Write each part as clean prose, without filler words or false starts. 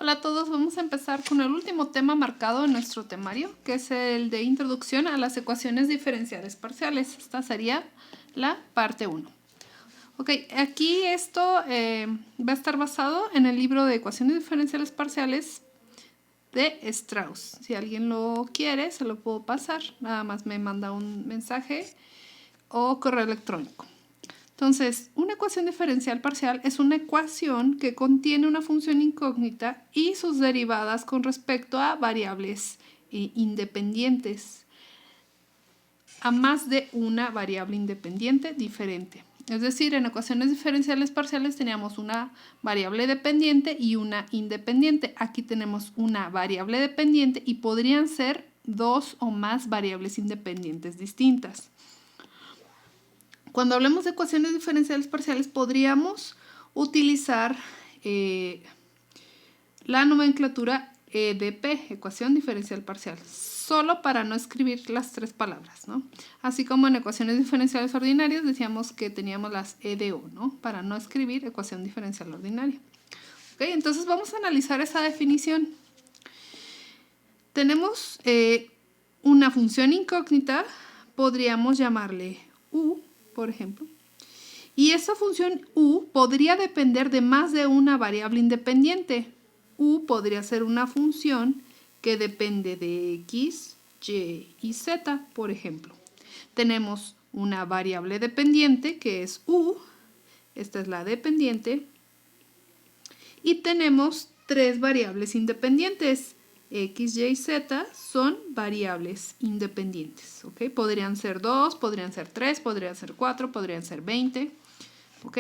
Hola a todos, vamos a empezar con el último tema marcado en nuestro temario, que es el de introducción a las ecuaciones diferenciales parciales. Esta sería la parte 1. Ok, aquí esto va a estar basado en el libro de ecuaciones diferenciales parciales de Strauss. Si alguien lo quiere, se lo puedo pasar. Nada más me manda un mensaje o correo electrónico. Entonces, una ecuación diferencial parcial es una ecuación que contiene una función incógnita y sus derivadas con respecto a variables independientes, a más de una variable independiente diferente. Es decir, en ecuaciones diferenciales parciales teníamos una variable dependiente y una independiente. Aquí tenemos una variable dependiente y podrían ser dos o más variables independientes distintas. Cuando hablemos de ecuaciones diferenciales parciales, podríamos utilizar la nomenclatura EDP, ecuación diferencial parcial, solo para no escribir las tres palabras, ¿no? Así como en ecuaciones diferenciales ordinarias decíamos que teníamos las EDO, ¿no? Para no escribir ecuación diferencial ordinaria. ¿Ok? Entonces vamos a analizar esa definición. Tenemos una función incógnita, podríamos llamarle U, por ejemplo, y esa función U podría depender de más de una variable independiente. U podría ser una función que depende de X, Y y Z, por ejemplo. Tenemos una variable dependiente que es U, esta es la dependiente, y tenemos tres variables independientes. X, Y y Z son variables independientes, ¿ok? Podrían ser 2, podrían ser 3, podrían ser 4, podrían ser 20, ¿ok?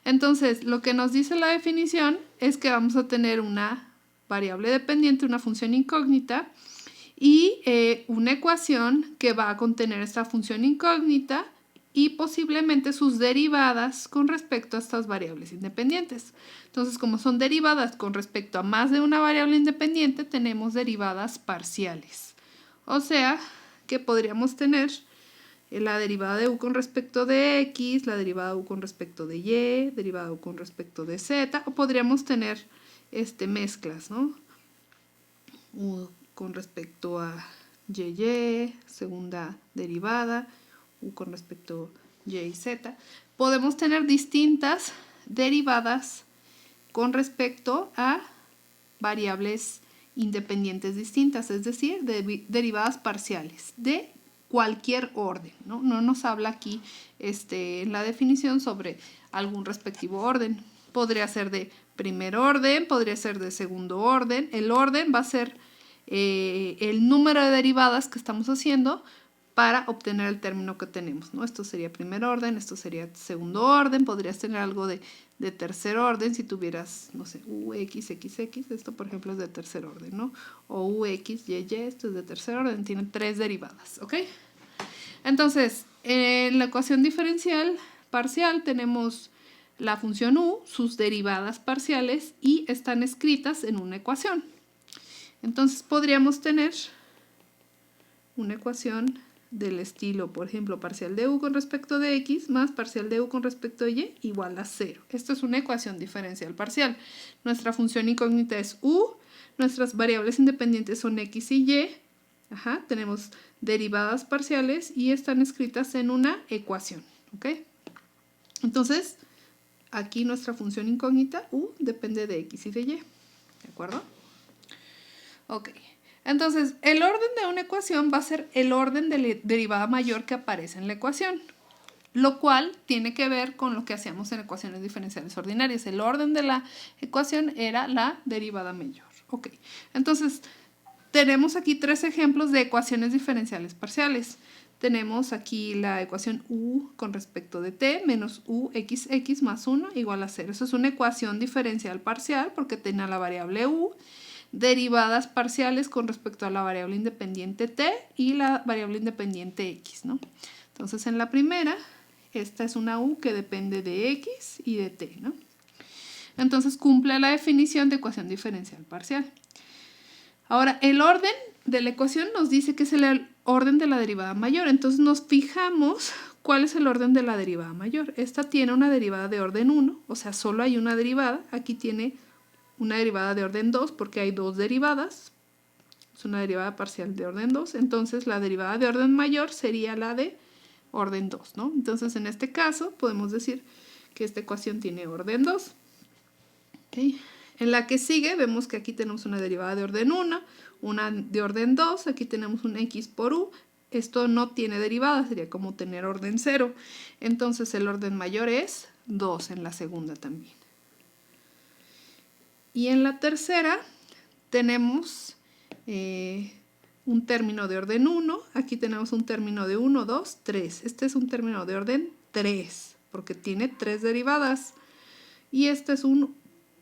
Entonces, lo que nos dice la definición es que vamos a tener una variable dependiente, una función incógnita, y una ecuación que va a contener esta función incógnita y posiblemente sus derivadas con respecto a estas variables independientes. Entonces, como son derivadas con respecto a más de una variable independiente, tenemos derivadas parciales. O sea, que podríamos tener la derivada de u con respecto de x, la derivada de u con respecto de y, derivada de u con respecto de z, o podríamos tener mezclas, ¿no? U con respecto a y, segunda derivada, u con respecto a y y z. Podemos tener distintas derivadas con respecto a variables independientes distintas, es decir, derivadas parciales de cualquier orden, ¿no? No nos habla aquí en la definición sobre algún respectivo orden. Podría ser de primer orden, podría ser de segundo orden. El orden va a ser el número de derivadas que estamos haciendo para obtener el término que tenemos, ¿no? Esto sería primer orden, esto sería segundo orden, podrías tener algo de tercer orden si tuvieras, no sé, UXXX, esto por ejemplo es de tercer orden, ¿no? O UXYY, esto es de tercer orden, tiene tres derivadas, ¿ok? Entonces, en la ecuación diferencial parcial tenemos la función U, sus derivadas parciales y están escritas en una ecuación. Entonces podríamos tener una ecuación del estilo, por ejemplo, parcial de u con respecto de x más parcial de u con respecto de y igual a 0. Esto es una ecuación diferencial parcial. Nuestra función incógnita es u, nuestras variables independientes son x y y. Tenemos derivadas parciales y están escritas en una ecuación, ¿ok? Entonces, aquí nuestra función incógnita u depende de x y de y, ¿de acuerdo? Ok. Entonces, el orden de una ecuación va a ser el orden de la derivada mayor que aparece en la ecuación, lo cual tiene que ver con lo que hacíamos en ecuaciones diferenciales ordinarias. El orden de la ecuación era la derivada mayor. Ok, entonces tenemos aquí tres ejemplos de ecuaciones diferenciales parciales. Tenemos aquí la ecuación u con respecto de t menos uxx más 1 igual a 0. Eso es una ecuación diferencial parcial porque tiene la variable u, derivadas parciales con respecto a la variable independiente t y la variable independiente x, ¿no? Entonces, en la primera, esta es una u que depende de x y de t, ¿no? Entonces, cumple la definición de ecuación diferencial parcial. Ahora, el orden de la ecuación nos dice que es el orden de la derivada mayor. Entonces, nos fijamos cuál es el orden de la derivada mayor. Esta tiene una derivada de orden 1, o sea, solo hay una derivada. Aquí tiene una derivada de orden 2 porque hay dos derivadas. Es una derivada parcial de orden 2. Entonces la derivada de orden mayor sería la de orden 2, ¿no? Entonces en este caso podemos decir que esta ecuación tiene orden 2. ¿Okay? En la que sigue vemos que aquí tenemos una derivada de orden 1, una de orden 2, aquí tenemos un x por u. Esto no tiene derivada, sería como tener orden 0. Entonces el orden mayor es 2 en la segunda también. Y en la tercera tenemos un término de orden 1. Aquí tenemos un término de 1, 2, 3. Este es un término de orden 3 porque tiene 3 derivadas. Y este es un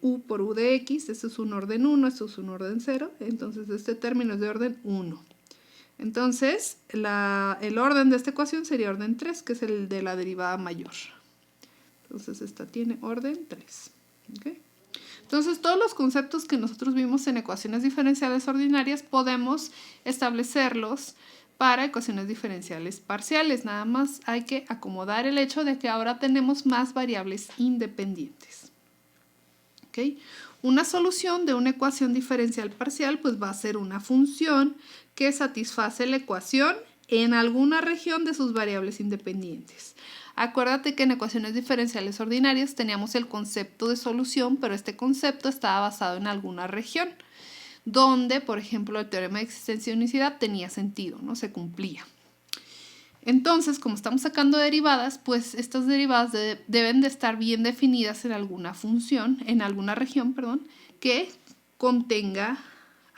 u por u de x. Este es un orden 1, este es un orden 0. Entonces este término es de orden 1. Entonces el orden de esta ecuación sería orden 3, que es el de la derivada mayor. Entonces esta tiene orden 3. ¿Okay? Entonces todos los conceptos que nosotros vimos en ecuaciones diferenciales ordinarias podemos establecerlos para ecuaciones diferenciales parciales. Nada más hay que acomodar el hecho de que ahora tenemos más variables independientes. ¿Okay? Una solución de una ecuación diferencial parcial pues va a ser una función que satisface la ecuación en alguna región de sus variables independientes. Acuérdate que en ecuaciones diferenciales ordinarias teníamos el concepto de solución, pero este concepto estaba basado en alguna región, donde, por ejemplo, el teorema de existencia de unicidad tenía sentido, ¿no? Se cumplía. Entonces, como estamos sacando derivadas, pues estas derivadas deben de estar bien definidas en alguna función, en alguna región, perdón, que contenga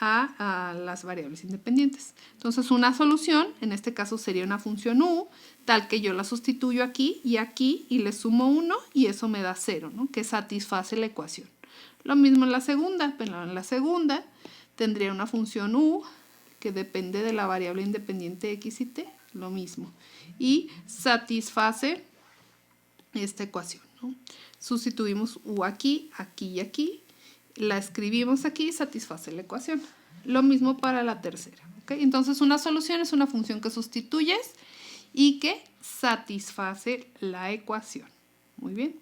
a las variables independientes. Entonces, una solución, en este caso sería una función u, tal que yo la sustituyo aquí y le sumo 1 y eso me da 0, ¿no? Que satisface la ecuación. Lo mismo en la segunda, pero en la segunda tendría una función u que depende de la variable independiente x y t, lo mismo, y satisface esta ecuación, ¿no? Sustituimos u aquí, aquí y aquí, la escribimos aquí y satisface la ecuación. Lo mismo para la tercera. ¿Okay? Entonces una solución es una función que sustituyes y que satisface la ecuación. Muy bien.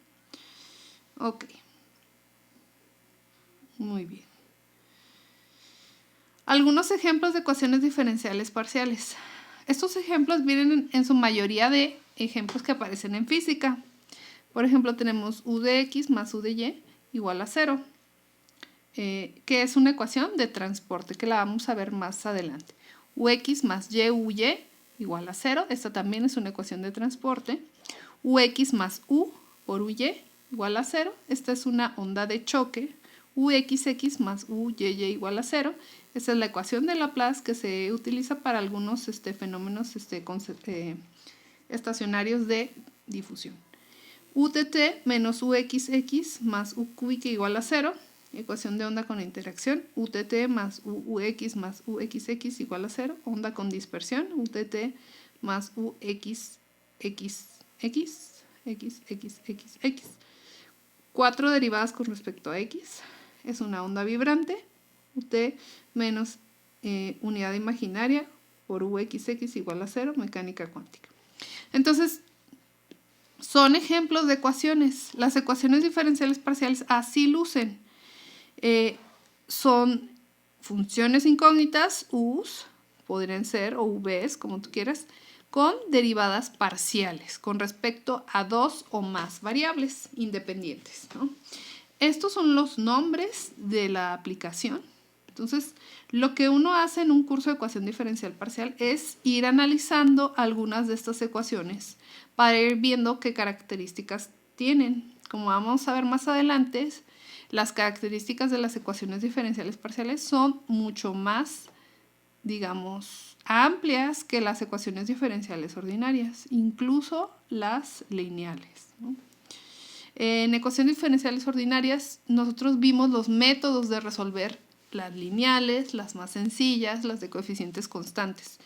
Ok. Muy bien. Algunos ejemplos de ecuaciones diferenciales parciales. Estos ejemplos vienen en su mayoría de ejemplos que aparecen en física. Por ejemplo, tenemos u de x más u de y igual a 0. Que es una ecuación de transporte que la vamos a ver más adelante. Ux más y uy igual a 0. Esta también es una ecuación de transporte. Ux más u por uy igual a 0. Esta es una onda de choque. Uxx más uyy igual a 0. Esta es la ecuación de Laplace que se utiliza para algunos fenómenos estacionarios de difusión. Utt menos uxx más uqx igual a 0. Ecuación de onda con interacción. Utt más ux más uxx igual a 0. Onda con dispersión. Utt más uxxx. 4 derivadas con respecto a x. Es una onda vibrante. Ut menos unidad imaginaria por uxx igual a 0. Mecánica cuántica. Entonces, son ejemplos de ecuaciones. Las ecuaciones diferenciales parciales así lucen. Son funciones incógnitas, u's, podrían ser, o v's, como tú quieras, con derivadas parciales con respecto a dos o más variables independientes, ¿no? Estos son los nombres de la aplicación. Entonces, lo que uno hace en un curso de ecuación diferencial parcial es ir analizando algunas de estas ecuaciones para ir viendo qué características tienen. Como vamos a ver más adelante, las características de las ecuaciones diferenciales parciales son mucho más, digamos, amplias que las ecuaciones diferenciales ordinarias, incluso las lineales, ¿no? En ecuaciones diferenciales ordinarias nosotros vimos los métodos de resolver las lineales, las más sencillas, las de coeficientes constantes.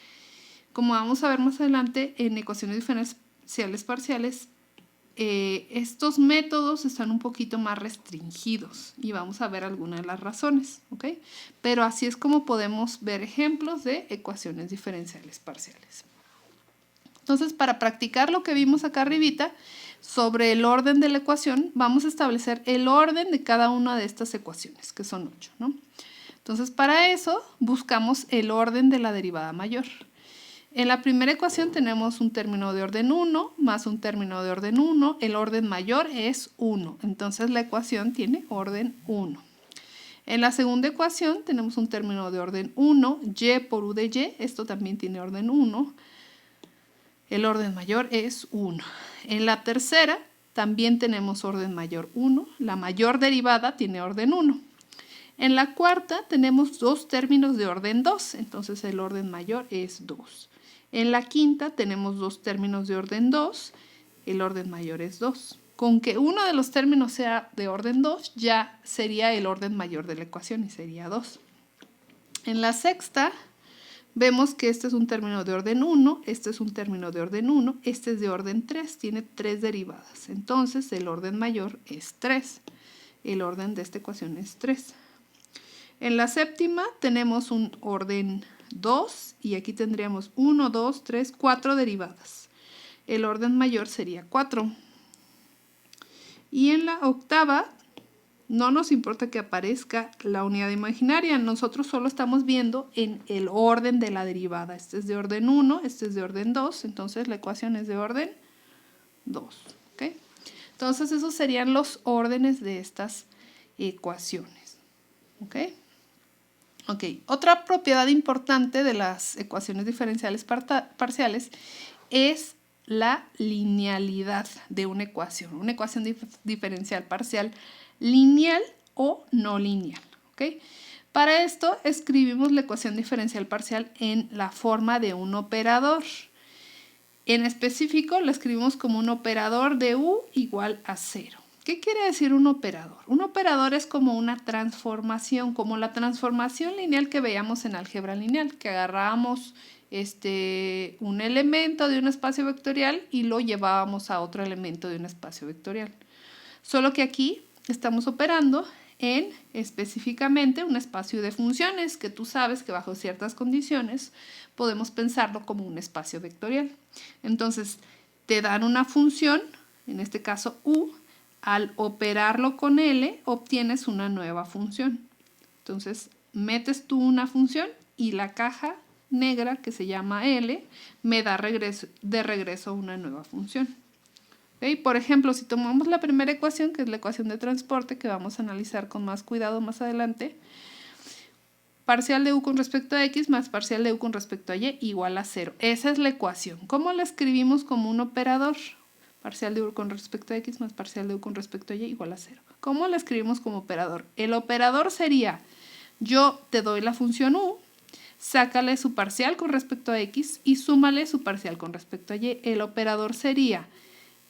Como vamos a ver más adelante, en ecuaciones diferenciales parciales, estos métodos están un poquito más restringidos y vamos a ver algunas de las razones, ¿ok? Pero así es como podemos ver ejemplos de ecuaciones diferenciales parciales. Entonces, para practicar lo que vimos acá arribita, sobre el orden de la ecuación, vamos a establecer el orden de cada una de estas ecuaciones, que son 8, ¿no? Entonces, para eso buscamos el orden de la derivada mayor. En la primera ecuación tenemos un término de orden 1 más un término de orden 1. El orden mayor es 1. Entonces, la ecuación tiene orden 1. En la segunda ecuación tenemos un término de orden 1, y por u de y. Esto también tiene orden 1. El orden mayor es 1. En la tercera también tenemos orden mayor 1. La mayor derivada tiene orden 1. En la cuarta tenemos dos términos de orden 2, entonces el orden mayor es 2. En la quinta tenemos dos términos de orden 2, el orden mayor es 2. Con que uno de los términos sea de orden 2, ya sería el orden mayor de la ecuación y sería 2. En la sexta vemos que este es un término de orden 1, este es un término de orden 1, este es de orden 3, tiene 3 derivadas. Entonces el orden mayor es 3. El orden de esta ecuación es 3. En la séptima tenemos un orden 2 y aquí tendríamos 1, 2, 3, 4 derivadas. El orden mayor sería 4. Y en la octava no nos importa que aparezca la unidad imaginaria, nosotros solo estamos viendo en el orden de la derivada. Este es de orden 1, este es de orden 2, entonces la ecuación es de orden 2. ¿Okay? Entonces esos serían los órdenes de estas ecuaciones. ¿Ok? Ok, otra propiedad importante de las ecuaciones diferenciales parciales es la linealidad de una ecuación diferencial parcial lineal o no lineal. ¿Okay? Para esto escribimos la ecuación diferencial parcial en la forma de un operador. En específico la escribimos como un operador de u igual a 0. ¿Qué quiere decir un operador? Un operador es como una transformación, como la transformación lineal que veíamos en álgebra lineal, que agarrábamos un elemento de un espacio vectorial y lo llevábamos a otro elemento de un espacio vectorial. Solo que aquí estamos operando en específicamente un espacio de funciones, que tú sabes que bajo ciertas condiciones podemos pensarlo como un espacio vectorial. Entonces, te dan una función, en este caso u. Al operarlo con L, obtienes una nueva función. Entonces, metes tú una función y la caja negra, que se llama L, me da de regreso una nueva función. ¿Okay? Por ejemplo, si tomamos la primera ecuación, que es la ecuación de transporte, que vamos a analizar con más cuidado más adelante, parcial de u con respecto a x más parcial de u con respecto a y igual a 0. Esa es la ecuación. ¿Cómo la escribimos como un operador? Parcial de u con respecto a x más parcial de u con respecto a y igual a 0. ¿Cómo la escribimos como operador? El operador sería, yo te doy la función u, sácale su parcial con respecto a x y súmale su parcial con respecto a y. El operador sería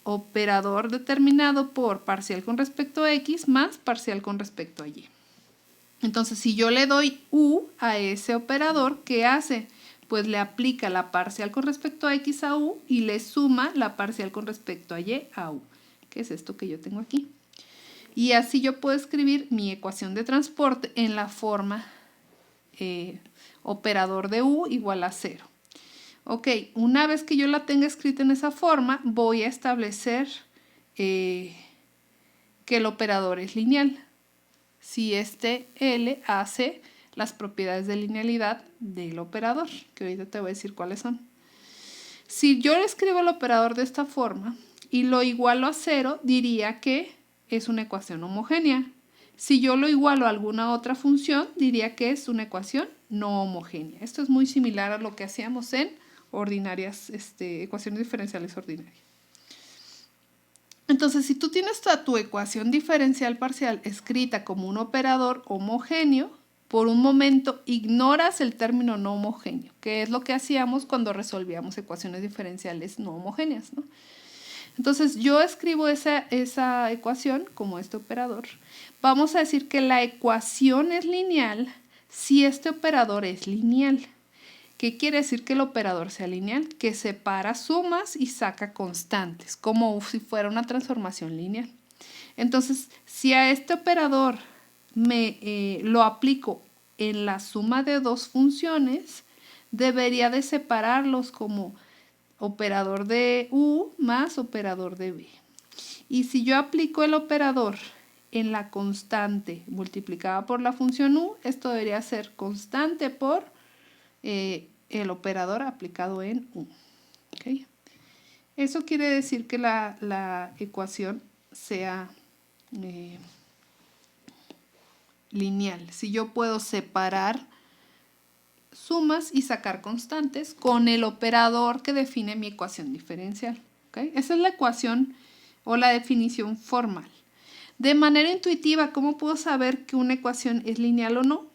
operador determinado por parcial con respecto a x más parcial con respecto a y. Entonces, si yo le doy u a ese operador, ¿qué hace? Pues le aplica la parcial con respecto a x a u y le suma la parcial con respecto a y a u, que es esto que yo tengo aquí. Y así yo puedo escribir mi ecuación de transporte en la forma operador de u igual a 0. Ok, una vez que yo la tenga escrita en esa forma, voy a establecer que el operador es lineal. Si este L hace las propiedades de linealidad del operador, que ahorita te voy a decir cuáles son. Si yo le escribo el operador de esta forma y lo igualo a 0, diría que es una ecuación homogénea. Si yo lo igualo a alguna otra función, diría que es una ecuación no homogénea. Esto es muy similar a lo que hacíamos en ecuaciones diferenciales ordinarias. Entonces, si tú tienes tu ecuación diferencial parcial escrita como un operador homogéneo, por un momento ignoras el término no homogéneo, que es lo que hacíamos cuando resolvíamos ecuaciones diferenciales no homogéneas, ¿no? Entonces, yo escribo esa ecuación como este operador. Vamos a decir que la ecuación es lineal si este operador es lineal. ¿Qué quiere decir que el operador sea lineal? Que separa sumas y saca constantes, como si fuera una transformación lineal. Entonces, si a este operador lo aplico en la suma de dos funciones, debería de separarlos como operador de u más operador de b. Y si yo aplico el operador en la constante multiplicada por la función u, esto debería ser constante por el operador aplicado en u. ¿Okay? Eso quiere decir que la ecuación sea lineal. Si yo puedo separar sumas y sacar constantes con el operador que define mi ecuación diferencial. ¿Okay? Esa es la ecuación o la definición formal. De manera intuitiva, ¿cómo puedo saber que una ecuación es lineal o no?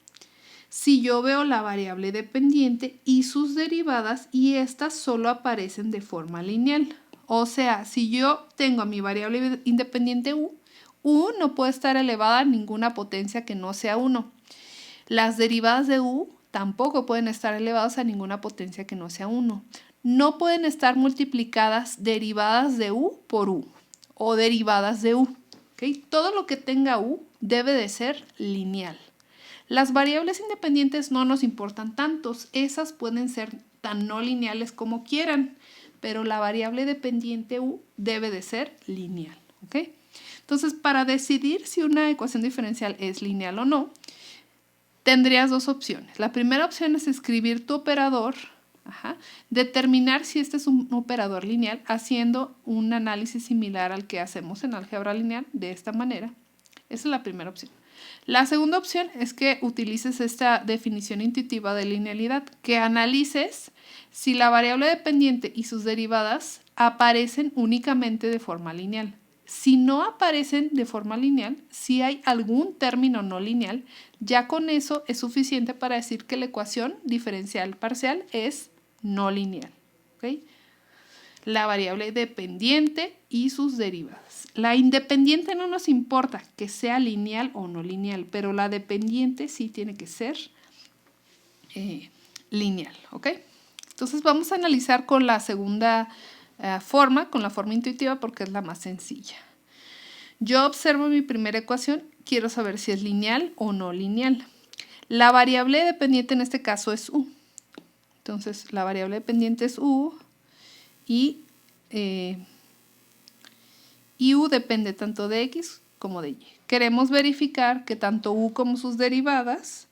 Si yo veo la variable dependiente y sus derivadas y estas solo aparecen de forma lineal. O sea, si yo tengo a mi variable independiente u no puede estar elevada a ninguna potencia que no sea 1. Las derivadas de u tampoco pueden estar elevadas a ninguna potencia que no sea 1. No pueden estar multiplicadas derivadas de u por u o derivadas de u. ¿Okay? Todo lo que tenga u debe de ser lineal. Las variables independientes no nos importan tantos, esas pueden ser tan no lineales como quieran, pero la variable dependiente u debe de ser lineal. ¿Okay? Entonces, para decidir si una ecuación diferencial es lineal o no, tendrías dos opciones. La primera opción es escribir tu operador, determinar si este es un operador lineal haciendo un análisis similar al que hacemos en álgebra lineal de esta manera. Esa es la primera opción. La segunda opción es que utilices esta definición intuitiva de linealidad, que analices si la variable dependiente y sus derivadas aparecen únicamente de forma lineal. Si no aparecen de forma lineal, si hay algún término no lineal, ya con eso es suficiente para decir que la ecuación diferencial parcial es no lineal. ¿Okay? La variable dependiente y sus derivadas. La independiente no nos importa que sea lineal o no lineal, pero la dependiente sí tiene que ser lineal. ¿Okay? Entonces vamos a analizar con la segunda forma, con la forma intuitiva, porque es la más sencilla. Yo observo mi primera ecuación, quiero saber si es lineal o no lineal. La variable dependiente en este caso es u. Entonces la variable dependiente es u y u depende tanto de x como de y. Queremos verificar que tanto u como sus derivadas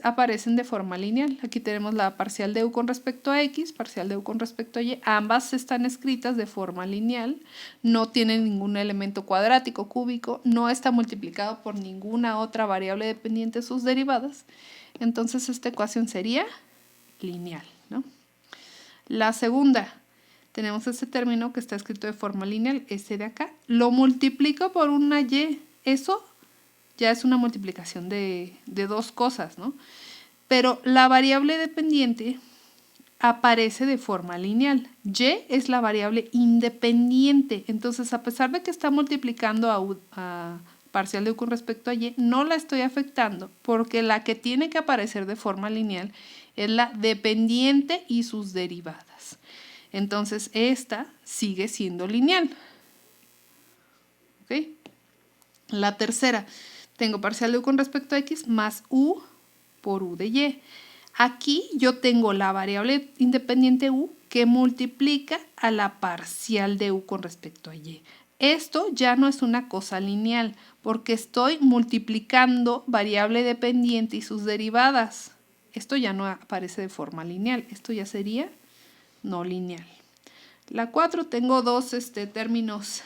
aparecen de forma lineal. Aquí tenemos la parcial de u con respecto a x, parcial de u con respecto a y. Ambas están escritas de forma lineal, no tienen ningún elemento cuadrático, cúbico, no está multiplicado por ninguna otra variable dependiente de sus derivadas. Entonces esta ecuación sería lineal, ¿no? La segunda, tenemos este término que está escrito de forma lineal, este de acá. Lo multiplico por una y, eso ya es una multiplicación de dos cosas, ¿no? Pero la variable dependiente aparece de forma lineal. Y es la variable independiente. Entonces, a pesar de que está multiplicando a parcial de u con respecto a y, no la estoy afectando porque la que tiene que aparecer de forma lineal es la dependiente y sus derivadas. Entonces, esta sigue siendo lineal. ¿Ok? La tercera, tengo parcial de u con respecto a x más u por u de y. Aquí yo tengo la variable independiente u que multiplica a la parcial de u con respecto a y. Esto ya no es una cosa lineal porque estoy multiplicando variable dependiente y sus derivadas. Esto ya no aparece de forma lineal, esto ya sería no lineal. La 4, tengo dos términos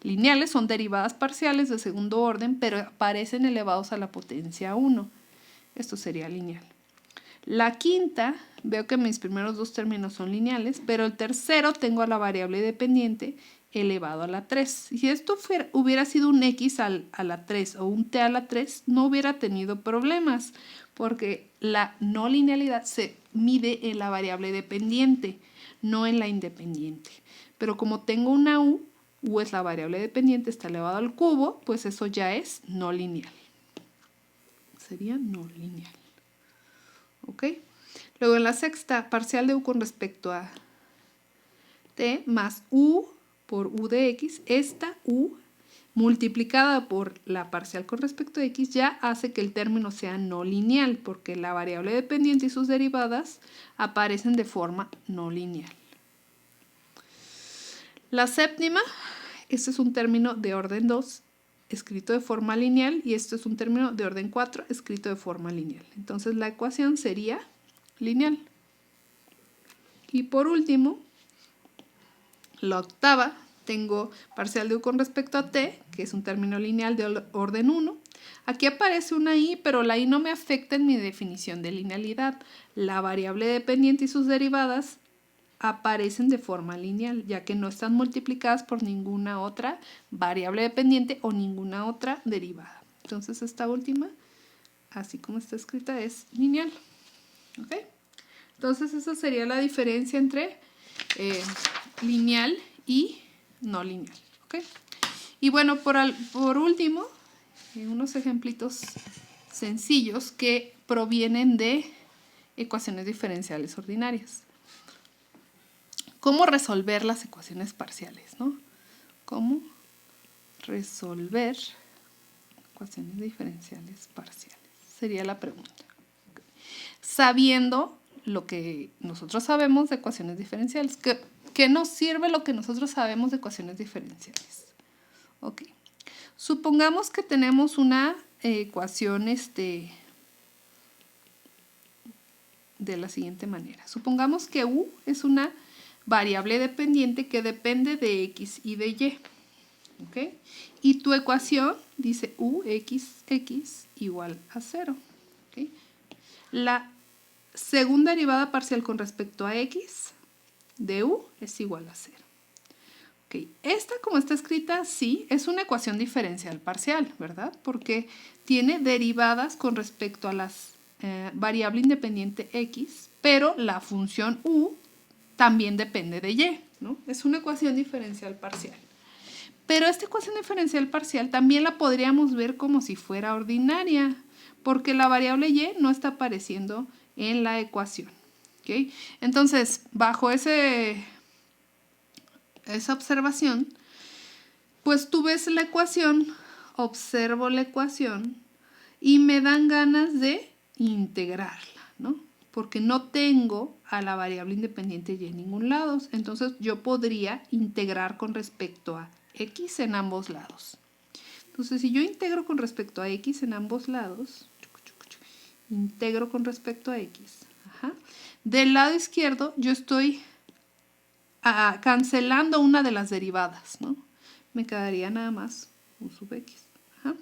lineales, son derivadas parciales de segundo orden, pero aparecen elevados a la potencia 1. Esto sería lineal. La quinta, veo que mis primeros dos términos son lineales, pero el tercero tengo a la variable dependiente elevado a la 3. Si esto hubiera sido un x a la 3 o un t a la 3, no hubiera tenido problemas, porque la no linealidad se mide en la variable dependiente, no en la independiente. Pero como tengo una u es la variable dependiente, está elevado al cubo, pues eso ya es no lineal. Sería no lineal. ¿Ok? Luego en la sexta, parcial de u con respecto a t más u por u de x. Esta u multiplicada por la parcial con respecto a x ya hace que el término sea no lineal, porque la variable dependiente y sus derivadas aparecen de forma no lineal. La séptima, este es un término de orden 2, escrito de forma lineal, y esto es un término de orden 4, escrito de forma lineal. Entonces la ecuación sería lineal. Y por último, la octava, tengo parcial de u con respecto a t, que es un término lineal de orden 1. Aquí aparece una i, pero la i no me afecta en mi definición de linealidad. La variable dependiente y sus derivadas aparecen de forma lineal, ya que no están multiplicadas por ninguna otra variable dependiente o ninguna otra derivada. Entonces esta última, así como está escrita, es lineal. ¿Ok? Entonces esa sería la diferencia entre lineal y no lineal. ¿Ok? Y bueno, por último, unos ejemplitos sencillos que provienen de ecuaciones diferenciales ordinarias. ¿Cómo resolver las ecuaciones parciales, ¿no? ¿Cómo resolver ecuaciones diferenciales parciales? Sería la pregunta. Sabiendo lo que nosotros sabemos de ecuaciones diferenciales. ¿Qué nos sirve lo que nosotros sabemos de ecuaciones diferenciales? Ok. Supongamos que tenemos una ecuación de la siguiente manera. Supongamos que u es una variable dependiente que depende de x y de y. ¿Ok? Y tu ecuación dice x igual a 0. ¿Ok? La segunda derivada parcial con respecto a x de u es igual a 0. Okay. Esta, como está escrita, sí, es una ecuación diferencial parcial, ¿verdad? Porque tiene derivadas con respecto a las variable independiente x, pero la función u también depende de y, ¿no? Es una ecuación diferencial parcial. Pero esta ecuación diferencial parcial también la podríamos ver como si fuera ordinaria, porque la variable y no está apareciendo en la ecuación. ¿Okay? Entonces, bajo esa observación, pues tú ves la ecuación, observo la ecuación y me dan ganas de integrarla, ¿no? Porque no tengo a la variable independiente y en ningún lado. Entonces yo podría integrar con respecto a x en ambos lados. Entonces si yo integro con respecto a x en ambos lados, integro con respecto a x. Ajá. Del lado izquierdo yo estoy cancelando una de las derivadas, ¿no? Me quedaría nada más u sub x. Ajá.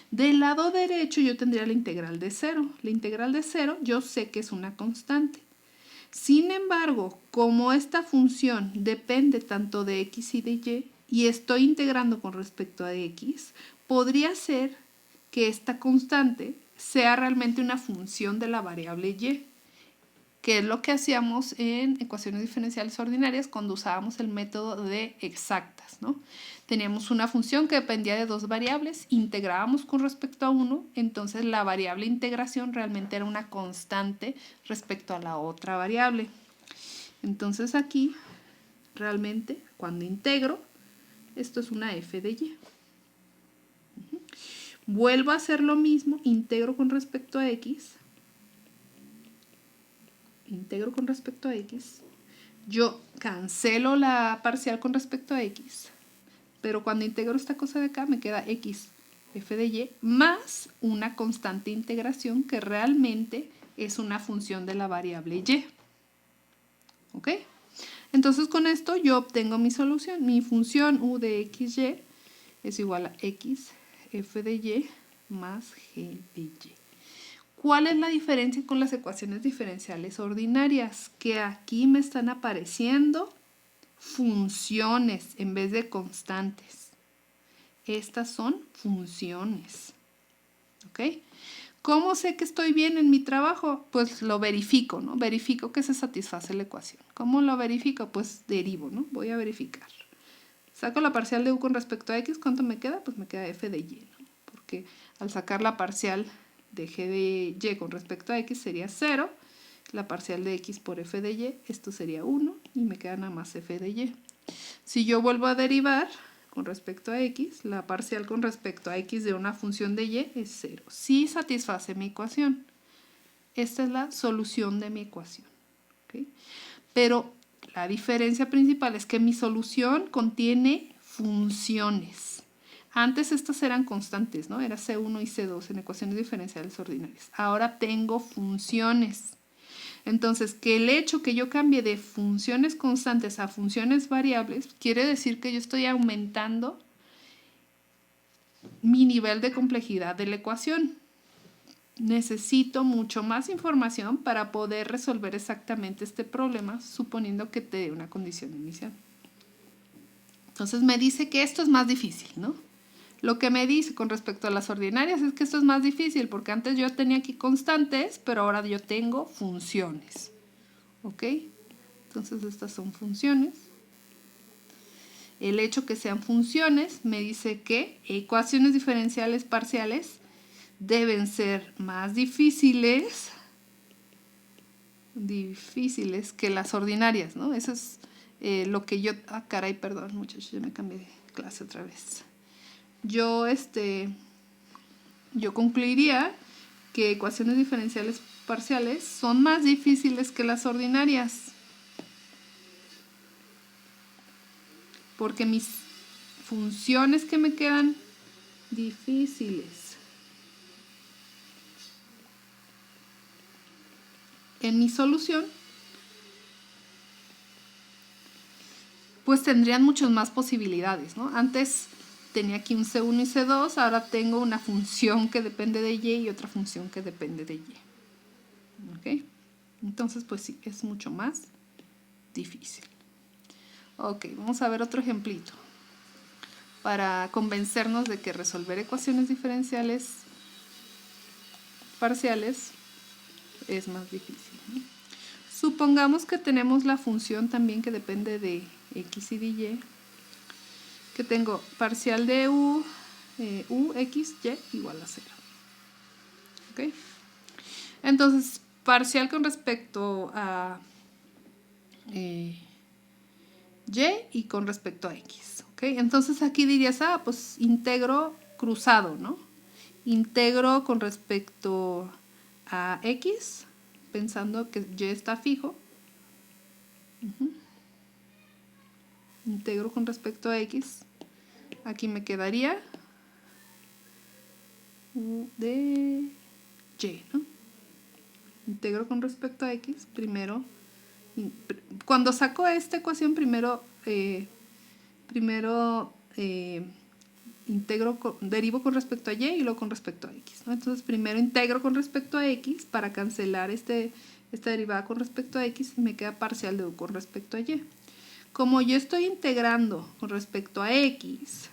Del lado derecho yo tendría la integral de 0. La integral de 0 yo sé que es una constante. Sin embargo, como esta función depende tanto de x y de y estoy integrando con respecto a x, podría ser que esta constante sea realmente una función de la variable y, que es lo que hacíamos en ecuaciones diferenciales ordinarias cuando usábamos el método de exactas, ¿no? Teníamos una función que dependía de dos variables, integrábamos con respecto a uno, entonces la variable integración realmente era una constante respecto a la otra variable. Entonces aquí, realmente, cuando integro, esto es una f de y. Vuelvo a hacer lo mismo, integro con respecto a x, yo cancelo la parcial con respecto a x, pero cuando integro esta cosa de acá me queda x f de y más una constante integración que realmente es una función de la variable y. ¿Ok? Entonces con esto yo obtengo mi solución. Mi función u de xy es igual a x f de y más g de y. ¿Cuál es la diferencia con las ecuaciones diferenciales ordinarias? Que aquí me están apareciendo funciones en vez de constantes. Estas son funciones. ¿Ok? ¿Cómo sé que estoy bien en mi trabajo? Pues lo verifico, ¿no? Verifico que se satisface la ecuación. ¿Cómo lo verifico? Pues derivo, ¿no? Voy a verificar. Saco la parcial de u con respecto a x, ¿cuánto me queda? Pues me queda f de y, ¿no? Porque al sacar la parcial de g de y con respecto a x sería 0, la parcial de x por f de y, esto sería 1 y me queda nada más f de y. Si yo vuelvo a derivar con respecto a x, la parcial con respecto a x de una función de y es 0. Sí satisface mi ecuación. Esta es la solución de mi ecuación. ¿Okay? Pero la diferencia principal es que mi solución contiene funciones. Antes estas eran constantes, ¿no? Era C1 y C2 en ecuaciones diferenciales ordinarias. Ahora tengo funciones. Entonces, que el hecho que yo cambie de funciones constantes a funciones variables quiere decir que yo estoy aumentando mi nivel de complejidad de la ecuación. Necesito mucho más información para poder resolver exactamente este problema, suponiendo que te dé una condición inicial. Entonces me dice que esto es más difícil, ¿no? Lo que me dice con respecto a las ordinarias es que esto es más difícil porque antes yo tenía aquí constantes, pero ahora yo tengo funciones. ¿Ok? Entonces estas son funciones. El hecho que sean funciones me dice que ecuaciones diferenciales parciales deben ser más difíciles que las ordinarias, ¿no? Eso es lo que yo... Ah, caray, perdón, muchachos, ya me cambié de clase otra vez. Yo concluiría que ecuaciones diferenciales parciales son más difíciles que las ordinarias. Porque mis funciones que me quedan difíciles en mi solución, pues tendrían muchas más posibilidades, ¿no? Antes tenía aquí un C1 y C2, ahora tengo una función que depende de Y y otra función que depende de Y. ¿Ok? Entonces, pues sí, es mucho más difícil. Ok, vamos a ver otro ejemplito para convencernos de que resolver ecuaciones diferenciales parciales es más difícil, ¿no? Supongamos que tenemos la función también que depende de x y de y, que tengo parcial de u x, y igual a 0. ¿Ok? Entonces, parcial con respecto a y con respecto a x. ¿Ok? Entonces aquí dirías, pues integro cruzado, ¿no? Integro con respecto a x, pensando que y está fijo. Integro con respecto a x. Aquí me quedaría u de y, ¿no? Integro con respecto a x. Primero, cuando saco esta ecuación, primero derivo con respecto a y luego con respecto a x, ¿no? Entonces primero integro con respecto a x para cancelar esta derivada con respecto a x y me queda parcial de u con respecto a y. Como yo estoy integrando con respecto a x,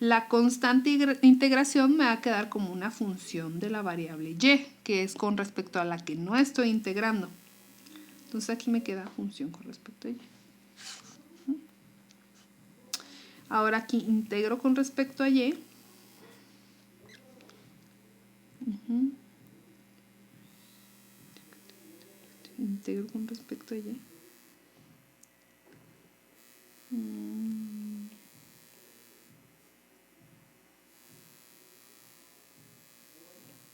la constante integración me va a quedar como una función de la variable y, que es con respecto a la que no estoy integrando. Entonces aquí me queda función con respecto a y. Ahora aquí integro con respecto a y. Integro con respecto a y.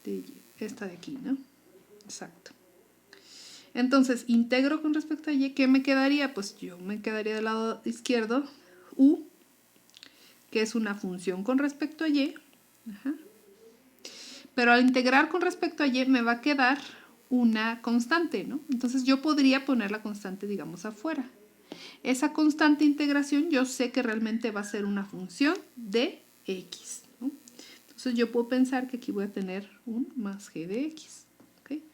De y. Esta de aquí, ¿no? Exacto. Entonces, integro con respecto a y, ¿qué me quedaría? Pues yo me quedaría del lado izquierdo u, que es una función con respecto a y. Ajá. Pero al integrar con respecto a y me va a quedar una constante, ¿no? Entonces yo podría poner la constante, digamos, afuera. Esa constante integración yo sé que realmente va a ser una función de x, ¿no? Entonces yo puedo pensar que aquí voy a tener un más g de x. ¿Okay?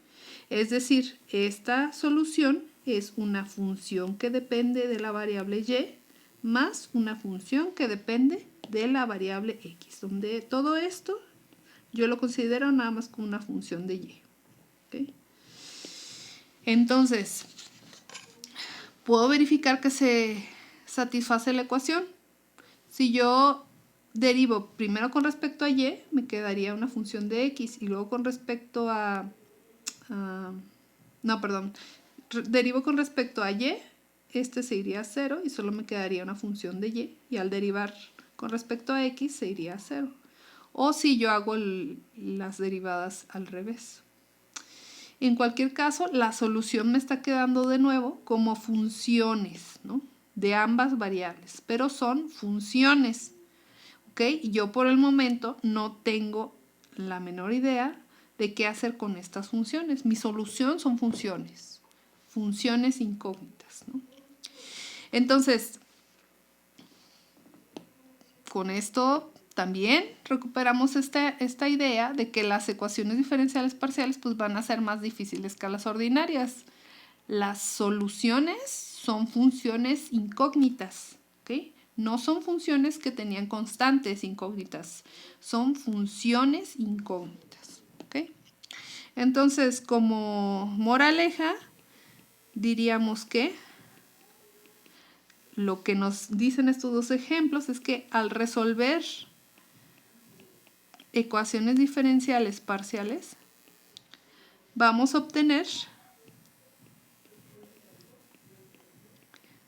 Es decir, esta solución es una función que depende de la variable y más una función que depende de la variable x, donde todo esto yo lo considero nada más como una función de y. ¿Okay? Entonces, ¿puedo verificar que se satisface la ecuación? Si yo derivo primero con respecto a y, me quedaría una función de x y luego con respecto derivo con respecto a y, este se iría a 0 y solo me quedaría una función de y al derivar con respecto a x se iría a 0. O si yo hago las derivadas al revés. En cualquier caso, la solución me está quedando de nuevo como funciones, ¿no? De ambas variables, pero son funciones, ¿ok? Y yo por el momento no tengo la menor idea de qué hacer con estas funciones. Mi solución son funciones incógnitas, ¿no? Entonces, con esto también recuperamos esta idea de que las ecuaciones diferenciales parciales pues, van a ser más difíciles que las ordinarias. Las soluciones son funciones incógnitas, ¿ok? No son funciones que tenían constantes incógnitas, son funciones incógnitas, ¿ok? Entonces, como moraleja, diríamos que lo que nos dicen estos dos ejemplos es que al resolver ecuaciones diferenciales parciales, vamos a obtener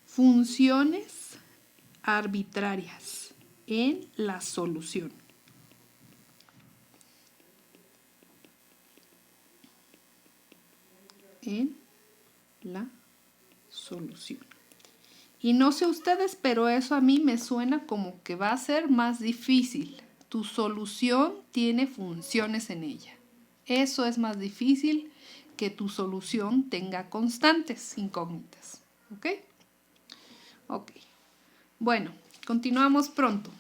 funciones arbitrarias en la solución. En la solución. Y no sé ustedes, pero eso a mí me suena como que va a ser más difícil. Tu solución tiene funciones en ella. Eso es más difícil que tu solución tenga constantes incógnitas. ¿Ok? Ok. Bueno, continuamos pronto.